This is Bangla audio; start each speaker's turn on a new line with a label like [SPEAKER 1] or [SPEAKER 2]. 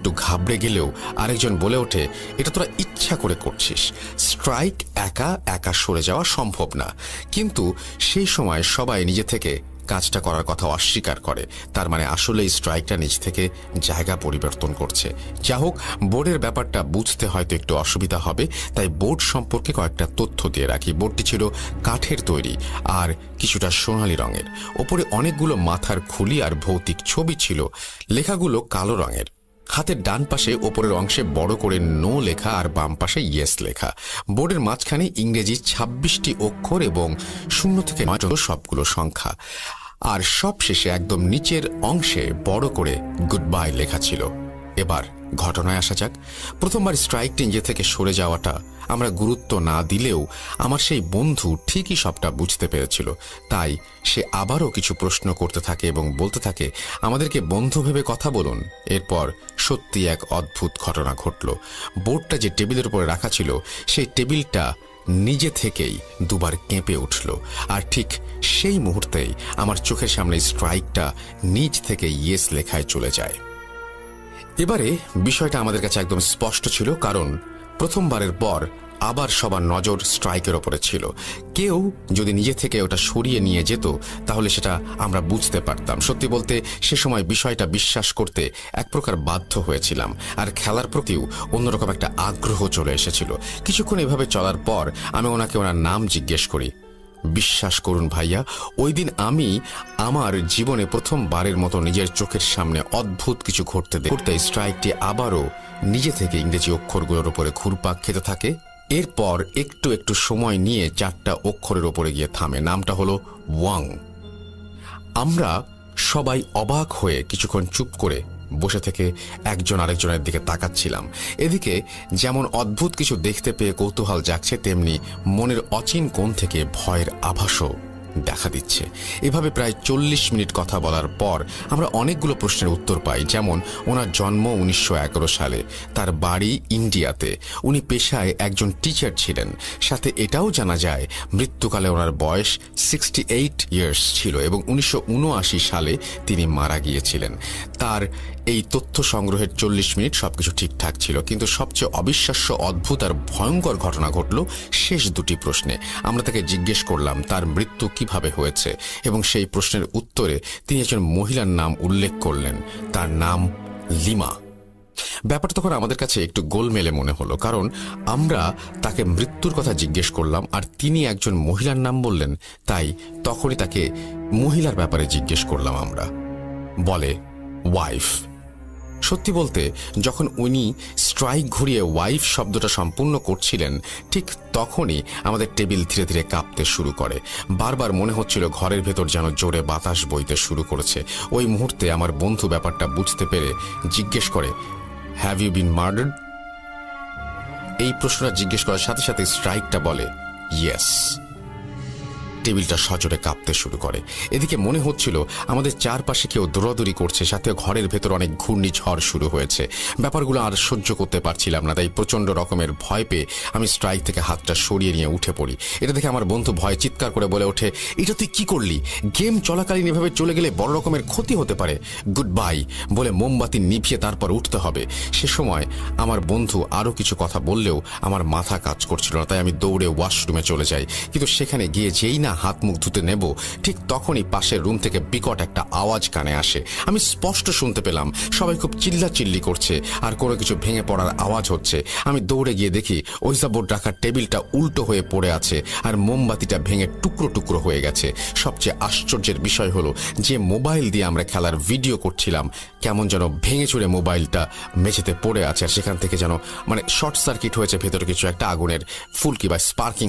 [SPEAKER 1] একটু ঘাবড়ে গেলেও আরেকজন বলে ওঠে, এটা তোরা ইচ্ছা করে করছিস, স্ট্রাইক একা একা সরে যাওয়া সম্ভব না। কিন্তু সেই সময় সবাই নিজে থেকে কাজটা করার কথা অস্বীকার করে। তার মানে আসলে এই স্ট্রাইকটা নিজ থেকে জায়গা পরিবর্তন করছে। যা হোক, বোর্ডের ব্যাপারটা বুঝতে হয়তো একটু অসুবিধা হবে, তাই বোর্ড সম্পর্কে কয়েকটা তথ্য দিয়ে রাখি। বোর্ডটি ছিল কাঠের তৈরি আর কিছুটা সোনালি রঙের। ওপরে অনেকগুলো মাথার খুলি আর ভৌতিক ছবি ছিল। লেখাগুলো কালো রঙের। হাতের ডান পাশে ওপরের অংশে বড় করে নো লেখা আর বাম পাশে ইয়েস লেখা। বোর্ডের মাঝখানে ইংরেজি ২৬টি অক্ষর এবং 0 থেকে ৯ সবগুলো সংখ্যা। আর সব শেষে একদম নিচের অংশে বড় করে গুড বাই লেখা ছিল। এবার ঘটনায় আসা যাক। প্রথমবার স্ট্রাইকটি নিজে থেকে সরে যাওয়াটা আমরা গুরুত্ব না দিলেও আমার সেই বন্ধু ঠিকই সবটা বুঝতে পেরেছিল। তাই সে আবারও কিছু প্রশ্ন করতে থাকে এবং বলতে থাকে, আমাদেরকে বন্ধু ভেবে কথা বলুন। এরপর সত্যি এক অদ্ভুত ঘটনা ঘটল। বোর্ডটা যে টেবিলের উপরে রাখা ছিল, সেই টেবিলটা নিজে থেকেই দুবার কেঁপে উঠল। আর ঠিক সেই মুহূর্তেই আমার চোখের সামনে স্ট্রাইকটা নিজ থেকে ইয়েস লেখায় চলে যায়। এবারে বিষয়টা আমাদের কাছে একদম স্পষ্ট ছিল, কারণ প্রথমবারের পর আবার সবার নজর স্ট্রাইকের ওপরে ছিল। কেউ যদি নিজে থেকে ওটা সরিয়ে নিয়ে যেত তাহলে সেটা আমরা বুঝতে পারতাম। সত্যি বলতে সে সময় বিষয়টা বিশ্বাস করতে এক প্রকার বাধ্য হয়েছিলাম, আর খেলার প্রতিও অন্যরকম একটা আগ্রহ চলে এসেছিল। কিছুক্ষণ এভাবে চলার পর আমি ওনাকে ওনার নাম জিজ্ঞেস করি। বিশ্বাস করুন ভাইয়া, ওই দিন আমি আমার জীবনে প্রথমবারের মতো নিজের চোখের সামনে অদ্ভুত কিছু ঘটতে দেখতে স্ট্রাইকটি আবারও নিজে থেকে ইংরেজি অক্ষরগুলোর উপরে ঘুরপাক খেতে থাকে। এরপর একটু একটু সময় নিয়ে 4টা অক্ষরের ওপরে গিয়ে থামে। নামটা হলো ওয়াং। আমরা সবাই অবাক হয়ে কিছুক্ষণ চুপ করে বসে থেকে একজন আরেকজনের দিকে তাকাচ্ছিলাম। এদিকে যেমন অদ্ভুত কিছু দেখতে পেয়ে কৌতূহল জাগছে, তেমনি মনের অচিন কোণ থেকে ভয়ের আভাসও দেখা দিচ্ছে। এভাবে প্রায় 40 মিনিট কথা বলার পর আমরা অনেকগুলো প্রশ্নের উত্তর পাই। যেমন, ওনার জন্ম 1911 সালে, তার বাড়ি ইন্ডিয়াতে, উনি পেশায় একজন টিচার ছিলেন। সাথে এটাও জানা যায় মৃত্যুকালে ওনার বয়স 68 ইয়ার্স ছিল এবং 1979 সালে তিনি মারা গিয়েছিলেন। তার এই তথ্য সংগ্রহের 40 মিনিট সবকিছু ঠিকঠাক ছিল, কিন্তু সবচেয়ে অবিশ্বাস্য, অদ্ভুত আর ভয়ঙ্কর ঘটনা ঘটল শেষ 2টি প্রশ্নে। আমরা তাকে জিজ্ঞেস করলাম তার মৃত্যু কিভাবে হয়েছে, এবং সেই প্রশ্নের উত্তরে তিনি একজন মহিলার নাম উল্লেখ করলেন। তার নাম লিমা। ব্যাপারটা তখন আমাদের কাছে একটু গোলমেলে মনে হলো, কারণ আমরা তাকে মৃত্যুর কথা জিজ্ঞেস করলাম আর তিনি একজন মহিলার নাম বললেন। তাই তখনই তাকে মহিলার ব্যাপারে জিজ্ঞেস করলাম আমরা। বলে ওয়াইফ। সত্যি বলতে যখন উনি স্ট্রাইক ঘুরিয়ে ওয়াইফ শব্দটা সম্পূর্ণ করছিলেন, ঠিক তখনই আমাদের টেবিল ধীরে ধীরে কাঁপতে শুরু করে। বারবার মনে হচ্ছিল ঘরের ভেতর যেন জোরে বাতাস বইতে শুরু করেছে। ওই মুহূর্তে আমার বন্ধু ব্যাপারটা বুঝতে পেরে জিজ্ঞেস করে, হ্যাভ ইউ বিন মার্ডার্ড? এই প্রশ্নটা জিজ্ঞেস করার সাথে সাথে স্ট্রাইকটা বলে ইয়েস। টেবিলটা সজোরে কাঁপতে শুরু করে। এদিকে মনে হচ্ছিল আমাদের চারপাশে কেউ দৌড়াদৌড়ি করছে, সাথে ঘরের ভেতর অনেক ঘূর্ণিঝড় শুরু হয়েছে। ব্যাপারগুলো আর সহ্য করতে পারছিলাম না, তাই প্রচন্ড রকমের ভয় পেয়ে আমি স্ট্রাইক থেকে হাতটা সরিয়ে নিয়ে উঠে পড়ি। এটা দেখে আমার বন্ধু ভয়ে চিৎকার করে বলে ওঠে, এটা তুই কি করলি? গেম চলাকালীন এভাবে চলে গেলে বড় রকমের ক্ষতি হতে পারে। গুড বাই বলে মোমবাতি নিভিয়ে তারপর উঠতে হবে। সে সময় আমার বন্ধু আরও কিছু কথা বললেও আমার মাথা কাজ করছিল না, তাই আমি দৌড়ে ওয়াশরুমে চলে যাই। কিন্তু সেখানে গিয়ে যেই না হাত মুখ ধুতে নেব, ঠিক তখনই পাশের রুম থেকে বিকট একটা আওয়াজ কানে আসে। আমি স্পষ্ট শুনতে পেলাম সবাই খুব চিল্লাচিল্লি করছে আর কোনো কিছু ভেঙে পড়ার আওয়াজ হচ্ছে। আমি দৌড়ে গিয়ে দেখি ওইজাবোর্ড রাখার টেবিলটা উল্টো হয়ে পড়ে আছে আর মোমবাতিটা ভেঙে টুকরো টুকরো হয়ে গেছে। সবচেয়ে আশ্চর্যের বিষয় হলো, যে মোবাইল দিয়ে আমরা খেলার ভিডিও করছিলাম, কেমন যেন ভেঙে চুরে মোবাইলটা মেঝেতে পড়ে আছে, আর সেখান থেকে যেন শর্ট সার্কিট হয়েছে, ভেতরে কিছু একটা আগুনের ফুলকি বা স্পার্কিং